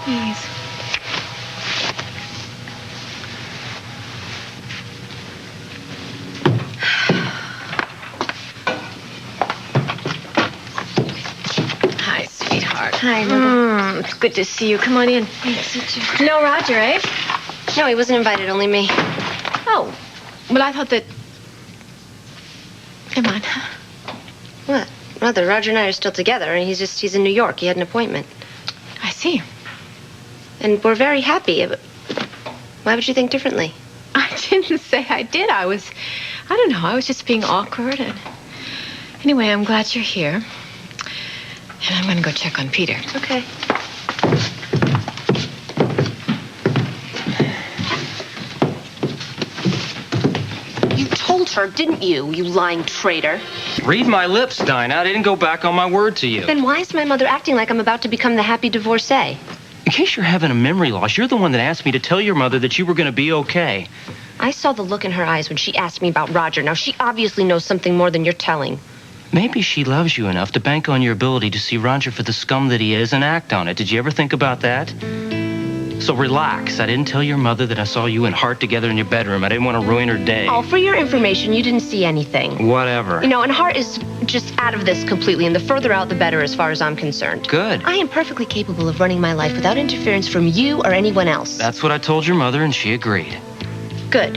Please. Hi, sweetheart. Hi, Mother. It's good to see you. Come on in. Thanks, you. No Roger, eh? No, he wasn't invited, only me. Oh. Well, I thought that... Never mind. What? Mother, Roger and I are still together, and he's in New York. He had an appointment. I see. And we're very happy. Why would you think differently? I didn't say I did. I don't know. I was just being awkward. And anyway, I'm glad you're here. And I'm going to go check on Peter. Okay. You told her, didn't you, you lying traitor? Read my lips, Dinah. I didn't go back on my word to you. Then why is my mother acting like I'm about to become the happy divorcee? In case you're having a memory loss, you're the one that asked me to tell your mother that you were going to be okay. I saw the look in her eyes when she asked me about Roger. Now, she obviously knows something more than you're telling. Maybe she loves you enough to bank on your ability to see Roger for the scum that he is and act on it. Did you ever think about that? So relax. I didn't tell your mother that I saw you and Hart together in your bedroom. I didn't want to ruin her day. Oh, for your information, you didn't see anything. Whatever. You know, and Hart is just out of this completely, and the further out, the better as far as I'm concerned. Good. I am perfectly capable of running my life without interference from you or anyone else. That's what I told your mother, and she agreed. Good.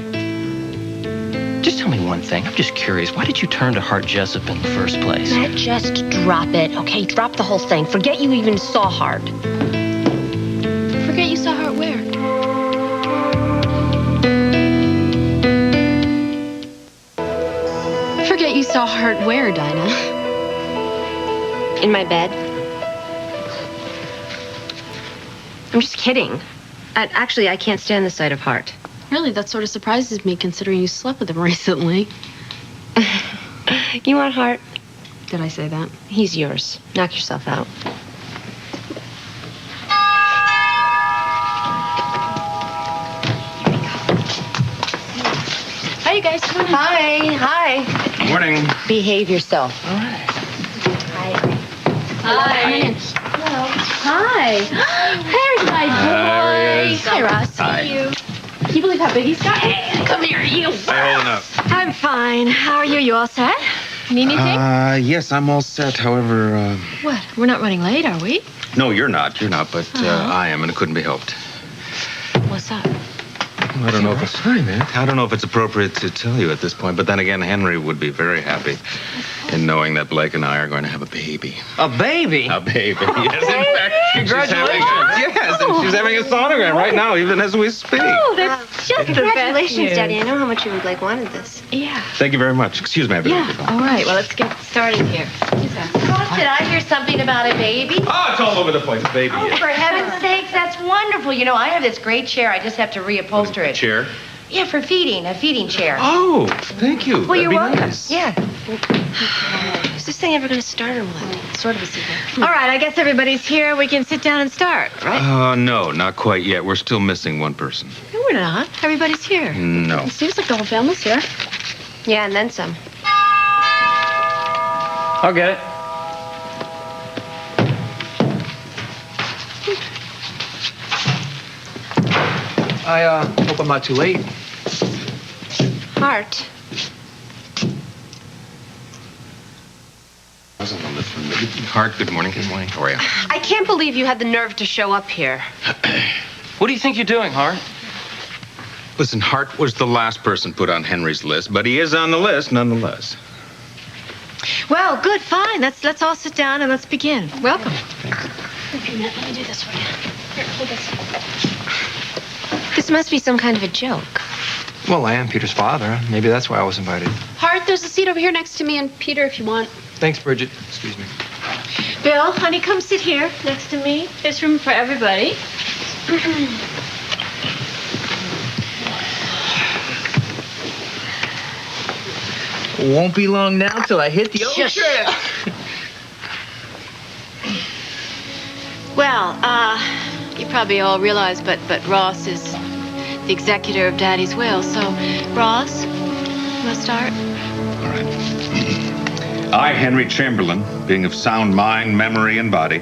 Just tell me one thing. I'm just curious. Why did you turn to Hart Jessup in the first place? Matt, just drop it, okay? Drop the whole thing. Forget you even saw Hart. Forget you saw her where? Forget you saw Hart where, Dinah? In my bed. I'm just kidding. Actually, I can't stand the sight of Hart. Really, that sort of surprises me, considering you slept with him recently. You want Hart? Did I say that? He's yours. Knock yourself out. Hi, you guys. Come on in. Hi. Morning. Behave yourself. All right. Hi. Hello. Hi. There's my boy. Hi, Ross. Hi. You. Can you believe how big he's got? Hey, come here, you. Hi, holding up. I'm fine. How are you? You all set? Need anything? Yes, I'm all set. However, What? We're not running late, are we? no, you're not, but I am, and it couldn't be helped. What's up? I don't know if it's I don't know if it's appropriate to tell you at this point, but then again, Henry would be very happy in knowing that Blake and I are going to have a baby. A baby? A baby. Yes, in fact, Congratulations. She's having a sonogram right now, even as we speak. Oh, that's just the best Congratulations, news. Daddy. I know how much you and Blake wanted this. Yeah. Thank you very much. Excuse me. I have to Yeah. leave the phone. All right. Well, let's get started here. Did I hear something about a baby? Oh, it's all over the place, baby. Oh, for heaven's sakes, that's wonderful. You know, I have this great chair. I just have to reupholster it. Chair? Yeah, for feeding, a feeding chair. Oh, thank you. Well, you're welcome. Nice. Yeah. Is this thing ever going to start or what? Sort of a secret. All right. I guess everybody's here. We can sit down and start, right? No, not quite yet. We're still missing one person. No, we're not. Everybody's here. No. It seems like the whole family's here. Yeah, and then some. I'll get it. I hope I'm not too late. Hart. Hart, good morning. Good morning. How are you? I can't believe you had the nerve to show up here. What do you think you're doing, Hart? Listen, Hart was the last person put on Henry's list, but he is on the list nonetheless. Well, good. Fine. Let's all sit down and let's begin. Welcome. Let me do this for you. Here, hold this. This must be some kind of a joke. Well, I am Peter's father. Maybe that's why I was invited. Hart, there's a seat over here next to me, and Peter, if you want. Thanks, Bridget. Excuse me. Bill, honey, come sit here next to me. There's room for everybody. Won't be long now till I hit the old trail. Well, you probably all realize, but Ross is the executor of Daddy's will. So, Ross, you want to start? All right. I, Henry Chamberlain, being of sound mind, memory, and body,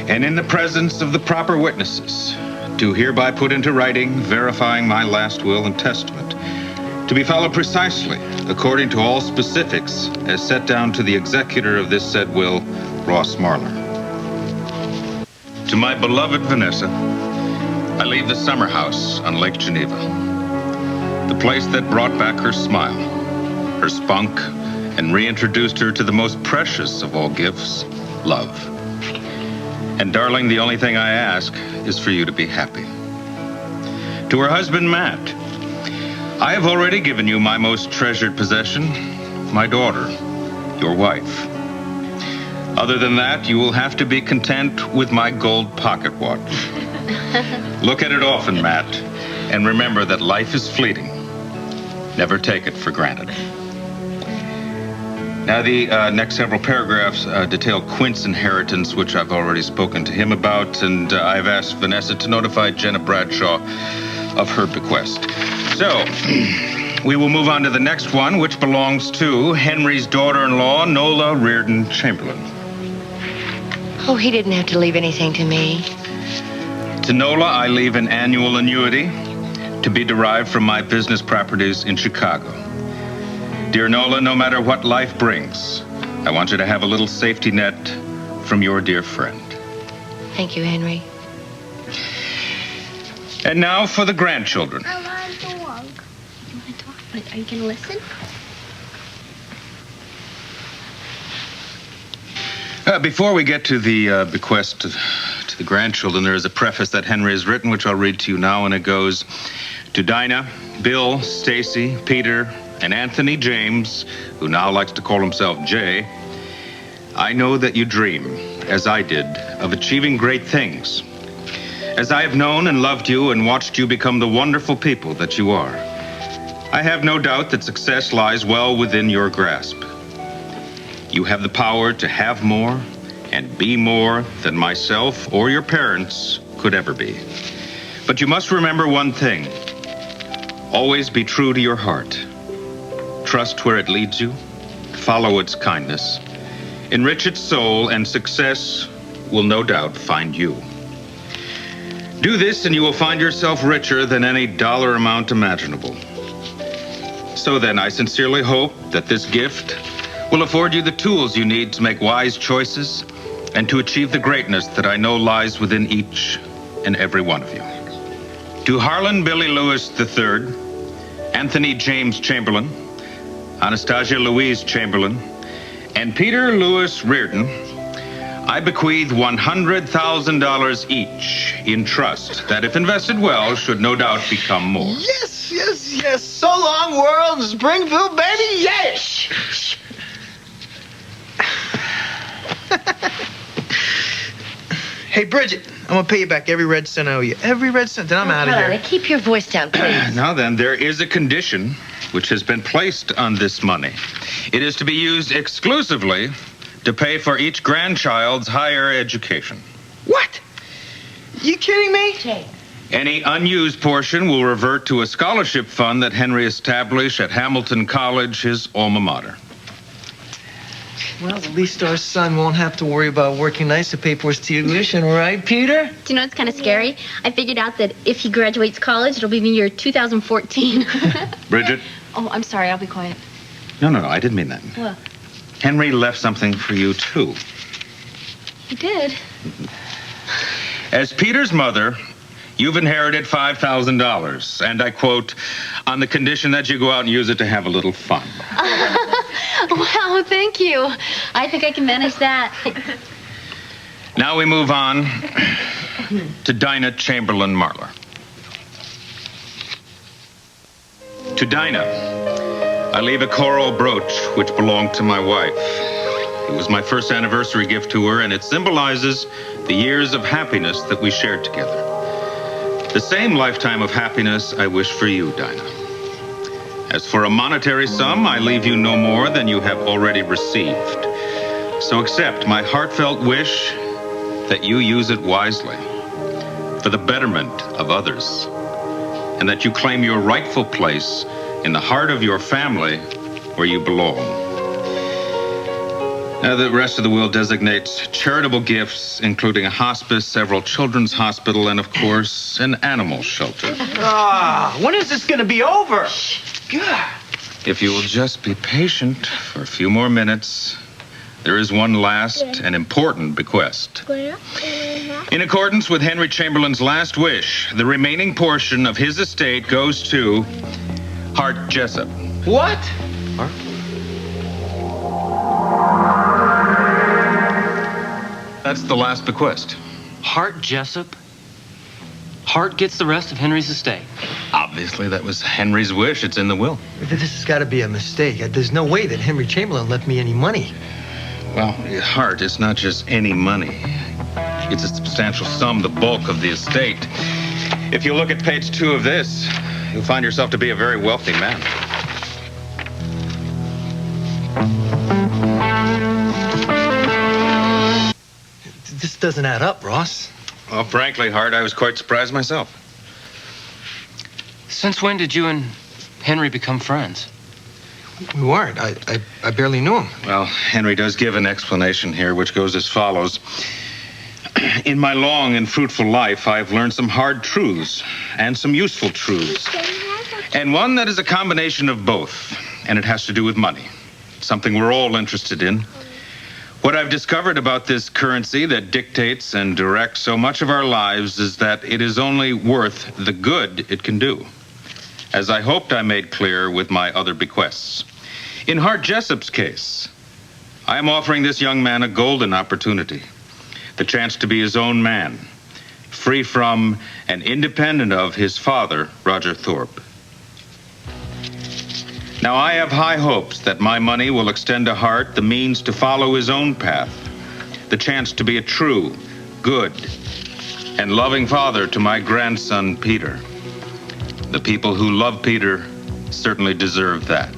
and in the presence of the proper witnesses, do hereby put into writing verifying my last will and testament, to be followed precisely according to all specifics as set down to the executor of this said will, Ross Marler. To my beloved Vanessa, I leave the summer house on Lake Geneva, the place that brought back her smile, her spunk, and reintroduced her to the most precious of all gifts, love. And darling, the only thing I ask is for you to be happy. To her husband, Matt, I have already given you my most treasured possession, my daughter, your wife. Other than that, you will have to be content with my gold pocket watch. Look at it often, Matt, and remember that life is fleeting. Never take it for granted. Now, the next several paragraphs detail Quint's inheritance, which I've already spoken to him about, and I've asked Vanessa to notify Jenna Bradshaw of her bequest. So, we will move on to the next one, which belongs to Henry's daughter-in-law, Nola Reardon Chamberlain. Oh, he didn't have to leave anything to me. To Nola, I leave an annual annuity to be derived from my business properties in Chicago. Dear Nola, no matter what life brings, I want you to have a little safety net from your dear friend. Thank you, Henry. And now for the grandchildren. I want to talk. You want to talk? But are you going to listen? Before we get to the bequest to the grandchildren, there is a preface that Henry has written, which I'll read to you now, and it goes, to Dinah, Bill, Stacy, Peter, and Anthony James, who now likes to call himself Jay, I know that you dream, as I did, of achieving great things. As I have known and loved you and watched you become the wonderful people that you are, I have no doubt that success lies well within your grasp. You have the power to have more and be more than myself or your parents could ever be. But you must remember one thing. Always be true to your heart. Trust where it leads you. Follow its kindness. Enrich its soul, and success will no doubt find you. Do this and you will find yourself richer than any dollar amount imaginable. So then, I sincerely hope that this gift will afford you the tools you need to make wise choices and to achieve the greatness that I know lies within each and every one of you. To Harlan Billy Lewis III, Anthony James Chamberlain, Anastasia Louise Chamberlain, and Peter Lewis Reardon, I bequeath $100,000 each in trust that, if invested well, should no doubt become more. Yes, yes, yes. So long, world. Springfield, baby. Yes. Hey, Bridget, I'm going to pay you back every red cent I owe you. Every red cent. Then I'm out of here. Keep your voice down, please. Now then, there is a condition which has been placed on this money. It is to be used exclusively to pay for each grandchild's higher education. What? You kidding me? Jay. Any unused portion will revert to a scholarship fund that Henry established at Hamilton College, his alma mater. Well, at least our son won't have to worry about working nights to pay for his tuition, right, Peter? Do you know what's kind of scary? I figured out that if he graduates college, it'll be the year 2014. Bridget? Oh, I'm sorry. I'll be quiet. No, I didn't mean that. What? Henry left something for you, too. He did. As Peter's mother, you've inherited $5,000, and I quote, on the condition that you go out and use it to have a little fun. Wow, thank you. I think I can manage that. Now we move on to Dinah Chamberlain Marler. To Dinah, I leave a coral brooch which belonged to my wife. It was my first anniversary gift to her, and it symbolizes the years of happiness that we shared together. The same lifetime of happiness I wish for you, Dinah. As for a monetary sum, I leave you no more than you have already received. So accept my heartfelt wish that you use it wisely for the betterment of others, and that you claim your rightful place in the heart of your family where you belong. Now, the rest of the will designates charitable gifts, including a hospice, several children's hospital, and, of course, an animal shelter. When is this going to be over? God. If you will just be patient for a few more minutes, there is one last and important bequest. In accordance with Henry Chamberlain's last wish, the remaining portion of his estate goes to Hart Jessup. What? That's the last bequest. Hart Jessup? Hart gets the rest of Henry's estate. Obviously, that was Henry's wish. It's in the will. This has got to be a mistake. There's no way that Henry Chamberlain left me any money. Well, Hart, it's not just any money. It's a substantial sum, the bulk of the estate. If you look at page 2 of this, you'll find yourself to be a very wealthy man. This doesn't add up, Ross. Well, frankly, Hart, I was quite surprised myself. Since when did you and Henry become friends? We weren't. I barely knew him. Well, Henry does give an explanation here, which goes as follows. In my long and fruitful life, I've learned some hard truths and some useful truths. And one that is a combination of both, and it has to do with money. Something we're all interested in. What I've discovered about this currency that dictates and directs so much of our lives is that it is only worth the good it can do, as I hoped I made clear with my other bequests. In Hart Jessup's case, I am offering this young man a golden opportunity, the chance to be his own man, free from and independent of his father, Roger Thorpe. Now, I have high hopes that my money will extend to Hart the means to follow his own path, the chance to be a true, good, and loving father to my grandson, Peter. The people who love Peter certainly deserve that.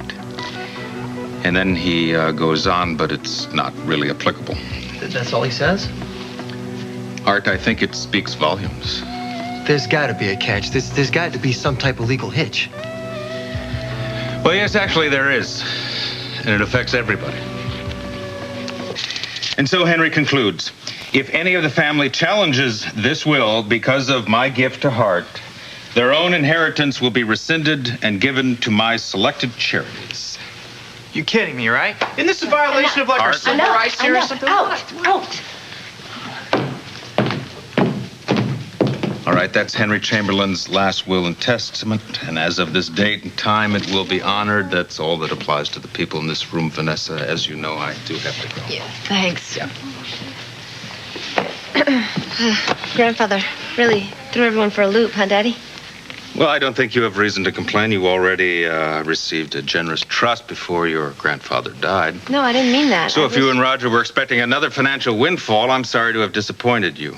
And then he goes on, but it's not really applicable. That's all he says? Hart, I think it speaks volumes. There's got to be a catch. There's got to be some type of legal hitch. Well, yes, actually there is. And it affects everybody. And so Henry concludes, if any of the family challenges this will because of my gift to Hart, their own inheritance will be rescinded and given to my selected charities. You kidding me, right? Isn't this a violation of like our civil rights here or something? Out. All right, that's Henry Chamberlain's last will and testament, and as of this date and time, it will be honored. That's all that applies to the people in this room, Vanessa. As you know, I do have to go. Yeah, thanks. Yeah. Grandfather really threw everyone for a loop, huh, Daddy? Well, I don't think you have reason to complain. You already received a generous trust before your grandfather died. No, I didn't mean that. So if you and Roger were expecting another financial windfall, I'm sorry to have disappointed you.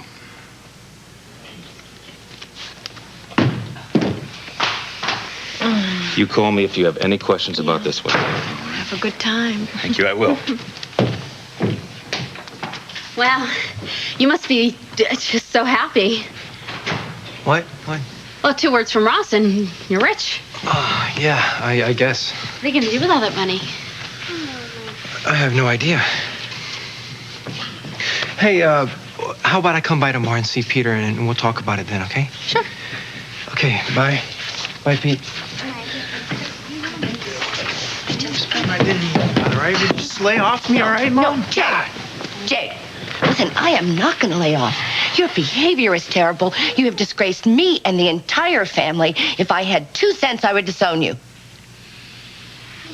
You call me if you have any questions about this one. Have a good time. Thank you, I will. Wow, you must be just so happy. What? Well, 2 words from Ross and you're rich. Yeah, I guess. What are you going to do with all that money? I have no idea. Hey, how about I come by tomorrow and see Peter and we'll talk about it then, okay? Sure. Okay, bye. Bye, Pete. I didn't, all right? Would you just lay off me, all right, Mom? No, Jay, listen, I am not going to lay off. Your behavior is terrible. You have disgraced me and the entire family. If I had 2 cents, I would disown you.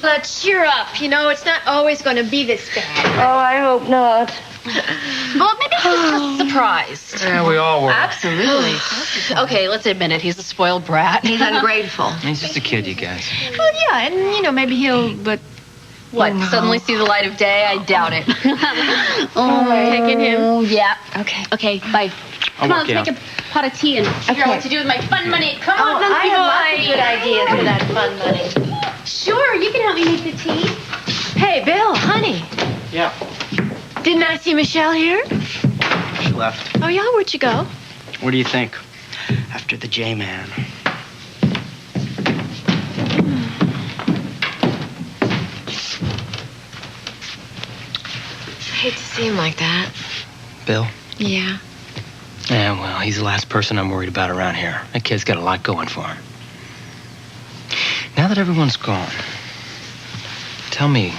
But cheer up. You know, it's not always going to be this bad. Oh, I hope not. Well, maybe he was just surprised. Yeah, we all were. Absolutely. Okay, let's admit it. He's a spoiled brat. He's ungrateful. He's just a kid, you guys. Well, yeah, and, you know, maybe he'll, but... What, suddenly see the light of day? I doubt it. Taking him? Yeah. Okay. Okay, bye. Come on, let's make a pot of tea and figure out what to do with my fun money. Come on, I have lots of good ideas for that. that fun money. Sure, you can help me make the tea. Hey, Bill, honey. Yeah. Didn't I see Michelle here? She left. Oh, yeah? Where'd you go? What do you think? After the J-Man. hate to see him like that. Bill? Yeah. Yeah, well, he's the last person I'm worried about around here. That kid's got a lot going for him. Now that everyone's gone, tell me,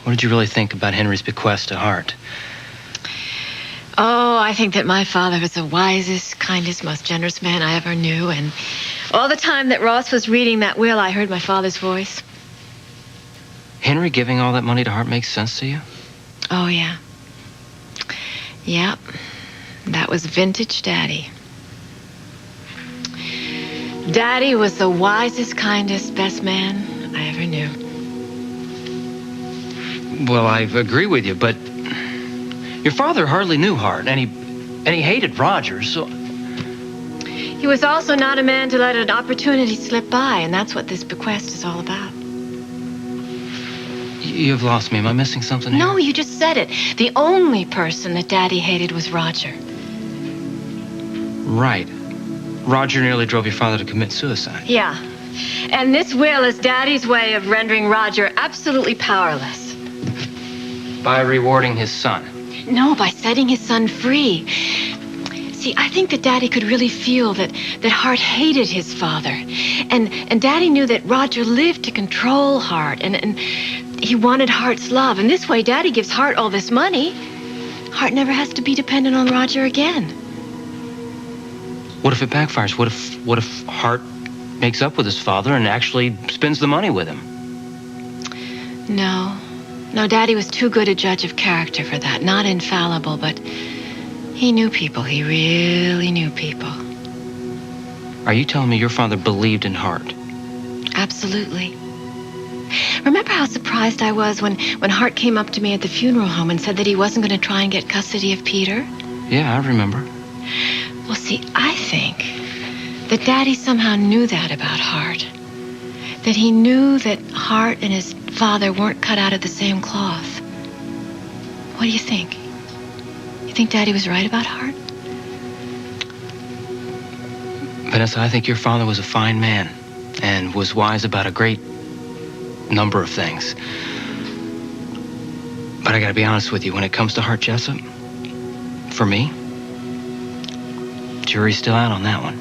what did you really think about Henry's bequest to Hart? Oh, I think that my father was the wisest, kindest, most generous man I ever knew. And all the time that Ross was reading that will, I heard my father's voice. Henry giving all that money to Hart makes sense to you? Oh, yeah. Yep. That was vintage Daddy. Daddy was the wisest, kindest, best man I ever knew. Well, I agree with you, but your father hardly knew Hart, and he hated Rogers, so... He was also not a man to let an opportunity slip by, and that's what this bequest is all about. You've lost me. Am I missing something here? No, you just said it. The only person that Daddy hated was Roger. Right. Roger nearly drove your father to commit suicide. Yeah. And this will is Daddy's way of rendering Roger absolutely powerless. By rewarding his son. No, by setting his son free. See, I think that Daddy could really feel that Hart hated his father. And Daddy knew that Roger lived to control Hart, and he wanted Hart's love. And this way, Daddy gives Hart all this money. Hart never has to be dependent on Roger again. What if it backfires? What if Hart makes up with his father and actually spends the money with him? No, Daddy was too good a judge of character for that. Not infallible, but he knew people. He really knew people. Are you telling me your father believed in Hart? Absolutely. Remember how surprised I was when Hart came up to me at the funeral home and said that he wasn't going to try and get custody of Peter? Yeah, I remember. Well, see, I think that Daddy somehow knew that about Hart. That he knew that Hart and his father weren't cut out of the same cloth. What do you think? You think Daddy was right about Hart? Vanessa, I think your father was a fine man and was wise about a great number of things. But I gotta be honest with you, when it comes to Hart Jessup, for me, jury's still out on that one.